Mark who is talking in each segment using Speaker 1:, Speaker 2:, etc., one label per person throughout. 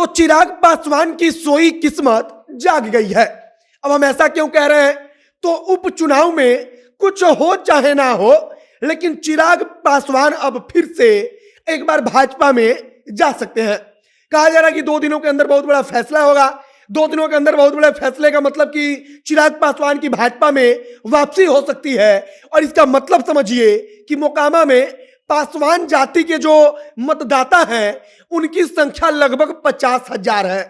Speaker 1: तो चिराग पासवान की सोई किस्मत जाग गई है। अब हम ऐसा क्यों कह रहे हैं? तो उपचुनाव में कुछ हो चाहे ना हो, लेकिन चिराग पासवान अब फिर से एक बार भाजपा में जा सकते हैं। कहा जा रहा है कि 2 दिनों के अंदर बहुत बड़ा फैसला होगा। 2 दिनों के अंदर बहुत बड़े फैसले का मतलब कि चिराग पासवान की भाजपा में वापसी हो सकती है। और इसका मतलब समझिए कि मोकामा में पासवान जाति के जो मतदाता हैं उनकी संख्या लगभग 50,000 है।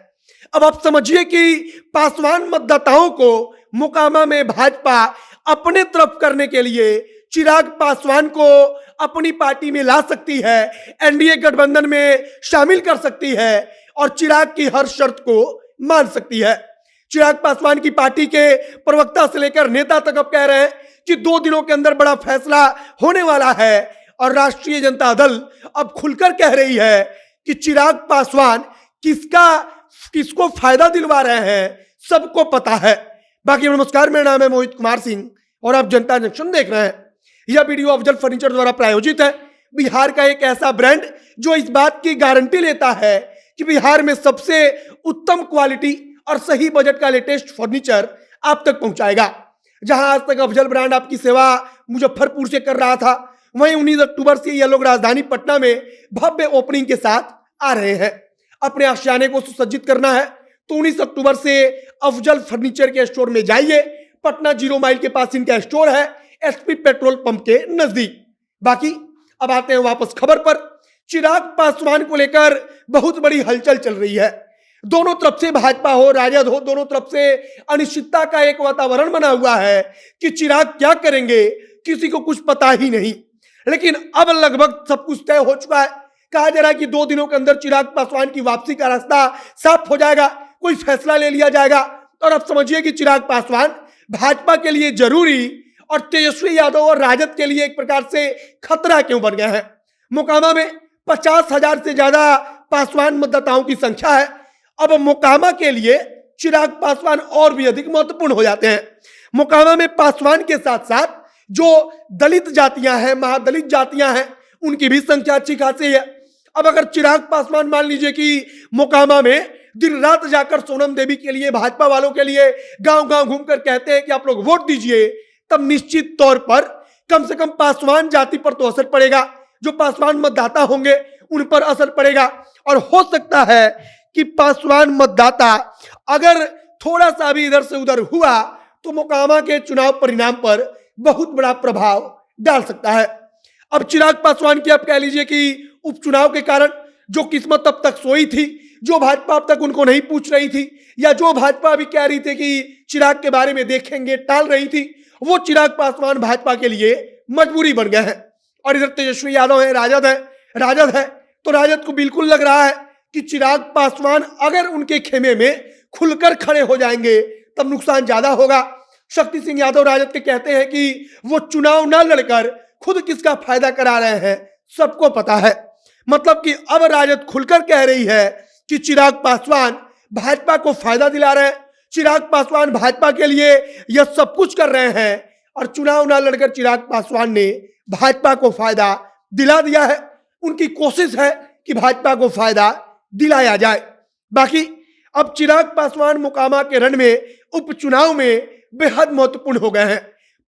Speaker 1: अब आप समझिए कि पासवान मतदाताओं को मोकामा में भाजपा अपने तरफ करने के लिए चिराग पासवान को अपनी पार्टी में ला सकती है, एनडीए गठबंधन में शामिल कर सकती है और चिराग की हर शर्त को मान सकती है। चिराग पासवान की पार्टी के प्रवक्ता से लेकर नेता तक अब कह रहे हैं कि 2 दिनों के अंदर बड़ा फैसला होने वाला है और राष्ट्रीय जनता दल अब खुलकर कह रही है कि चिराग पासवान किसको फायदा दिलवा रहे हैं सबको पता है। बाकी नमस्कार, मेरा नाम है मोहित कुमार सिंह और आप जनता जंक्शन देख रहे हैं। यह वीडियो अफजल फर्नीचर द्वारा प्रायोजित है। बिहार का एक ऐसा ब्रांड जो इस बात की गारंटी लेता है कि बिहार में सबसे उत्तम क्वालिटी और सही बजट का लेटेस्ट फर्नीचर आप तक पहुंचाएगा। जहां आज तक अफजल ब्रांड आपकी सेवा मुजफ्फरपुर से कर रहा था, वहीं 19 अक्टूबर से यह लोग राजधानी पटना में भव्य ओपनिंग के साथ आ रहे हैं। अपने आशियाने को सुसज्जित करना है तो 19 अक्टूबर से अफजल फर्नीचर के स्टोर में जाइए। पटना 0 माइल के पास इनका स्टोर है, एसपी पेट्रोल पंप के नजदीक। बाकी अब आते हैं वापस खबर पर। चिराग पासवान को लेकर बहुत बड़ी हलचल चल रही है। दोनों तरफ से भाजपा हो राजद हो, दोनों तरफ से अनिश्चितता का एक वातावरण बना हुआ है कि चिराग क्या करेंगे किसी को कुछ पता ही नहीं। लेकिन अब लगभग सब कुछ तय हो चुका है। कहा जा रहा है कि 2 दिनों के अंदर चिराग पासवान की वापसी का रास्ता साफ हो जाएगा, कोई फैसला ले लिया जाएगा। और अब समझिए कि चिराग पासवान भाजपा के लिए जरूरी और तेजस्वी यादव और राजद के लिए एक प्रकार से खतरा क्यों बन गया है। मोकामा में 50,000 से ज्यादा पासवान मतदाताओं की संख्या है। अब मोकामा के लिए चिराग पासवान और भी अधिक महत्वपूर्ण हो जाते हैं। मोकामा में पासवान के साथ साथ जो दलित जातियां हैं, महादलित जातियां हैं, उनकी भी संख्या अच्छी खासी है। अब अगर चिराग पासवान मान लीजिए कि मोकामा में दिन रात जाकर सोनम देवी के लिए, भाजपा वालों के लिए गांव गांव घूमकर कहते हैं कि आप लोग वोट दीजिए, तब निश्चित तौर पर कम से कम पासवान जाति पर तो असर पड़ेगा। जो पासवान मतदाता होंगे उन पर असर पड़ेगा और हो सकता है कि पासवान मतदाता अगर थोड़ा सा भी इधर से उधर हुआ तो मोकामा के चुनाव परिणाम पर बहुत बड़ा प्रभाव डाल सकता है। अब चिराग पासवान की आप कह लीजिए कि उपचुनाव के कारण जो किस्मत अब तक सोई थी, जो भाजपा अब तक उनको नहीं पूछ रही थी, या जो भाजपा अभी कह रही थी कि चिराग के बारे में देखेंगे टाल रही थी, वो चिराग पासवान भाजपा के लिए मजबूरी बन गया है। और इधर तेजस्वी यादव है, राजद है तो राजद को बिल्कुल लग रहा है कि चिराग पासवान अगर उनके खेमे में खुलकर खड़े हो जाएंगे तब नुकसान ज्यादा होगा। शक्ति सिंह यादव राजद के कहते हैं कि वो चुनाव न लड़कर खुद किसका फायदा करा रहे हैं सबको पता है। मतलब कि अब राजद खुलकर कह रही है कि चिराग पासवान भाजपा को फायदा दिला रहे हैं, चिराग पासवान भाजपा के लिए यह सब कुछ कर रहे हैं और चुनाव न लड़कर चिराग पासवान ने भाजपा को फायदा दिला दिया है। उनकी कोशिश है कि भाजपा को फायदा दिलाया जाए। बाकी अब चिराग पासवान मोकामा के रण में उपचुनाव में बेहद महत्वपूर्ण हो गए हैं।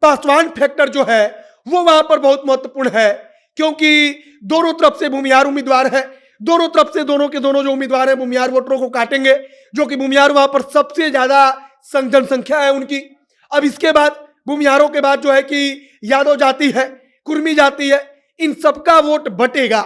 Speaker 1: पासवान फैक्टर जो है वो वहां पर बहुत महत्वपूर्ण है, क्योंकि दोनों तरफ से भूमिहार उम्मीदवार है। दोनों तरफ से दोनों जो उम्मीदवार है भूमिहार वोटरों को काटेंगे, जो कि भूमिहार वहां पर सबसे ज्यादा जनसंख्या है उनकी। अब इसके बाद भूमिहारों के बाद जो है कि यादव जाति है, कुर्मी जाति है, इन सबका वोट बटेगा।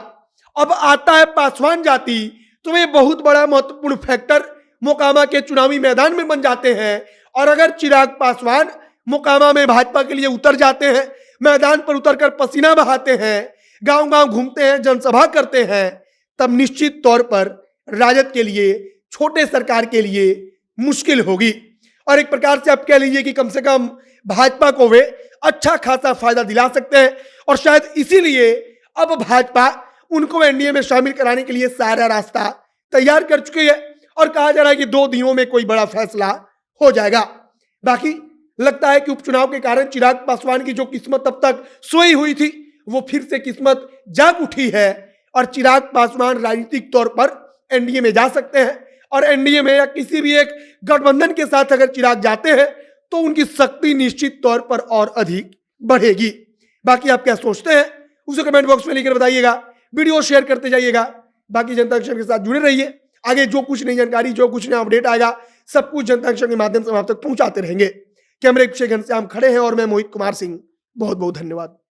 Speaker 1: अब आता है पासवान जाति, तो वे बहुत बड़ा महत्वपूर्ण फैक्टर मोकामा के चुनावी मैदान में बन जाते हैं। और अगर चिराग पासवान मोकामा में भाजपा के लिए उतर जाते हैं, मैदान पर उतरकर पसीना बहाते हैं, गांव गांव घूमते हैं, जनसभा करते हैं, तब निश्चित तौर पर राजद के लिए, छोटे सरकार के लिए मुश्किल होगी। और एक प्रकार से आप कह लीजिए कि कम से कम भाजपा को वे अच्छा खासा फायदा दिला सकते हैं। और शायद इसीलिए अब भाजपा उनको एनडीए में शामिल कराने के लिए सारा रास्ता तैयार कर चुकी है और कहा जा रहा है कि 2 दिनों में कोई बड़ा फैसला हो जाएगा। बाकी लगता है कि उपचुनाव के कारण चिराग पासवान की जो किस्मत अब तक सोई हुई थी वो फिर से किस्मत जाग उठी है और चिराग पासवान राजनीतिक तौर पर एनडीए में जा सकते हैं। और एनडीए में या किसी भी एक गठबंधन के साथ अगर चिराग जाते हैं तो उनकी शक्ति निश्चित तौर पर और अधिक बढ़ेगी। बाकी आप क्या सोचते हैं उसे कमेंट बॉक्स में लिखकर बताइएगा, वीडियो शेयर करते जाइएगा। बाकी जनता एक्शन के साथ जुड़े रहिए, आगे जो कुछ नई जानकारी, जो कुछ नया अपडेट आएगा सब कुछ जनता एक्शन के माध्यम से आप तक पहुंचाते रहेंगे। कैमरे पीछे घनश्याम खड़े हैं और मैं मोहित कुमार सिंह, बहुत बहुत धन्यवाद।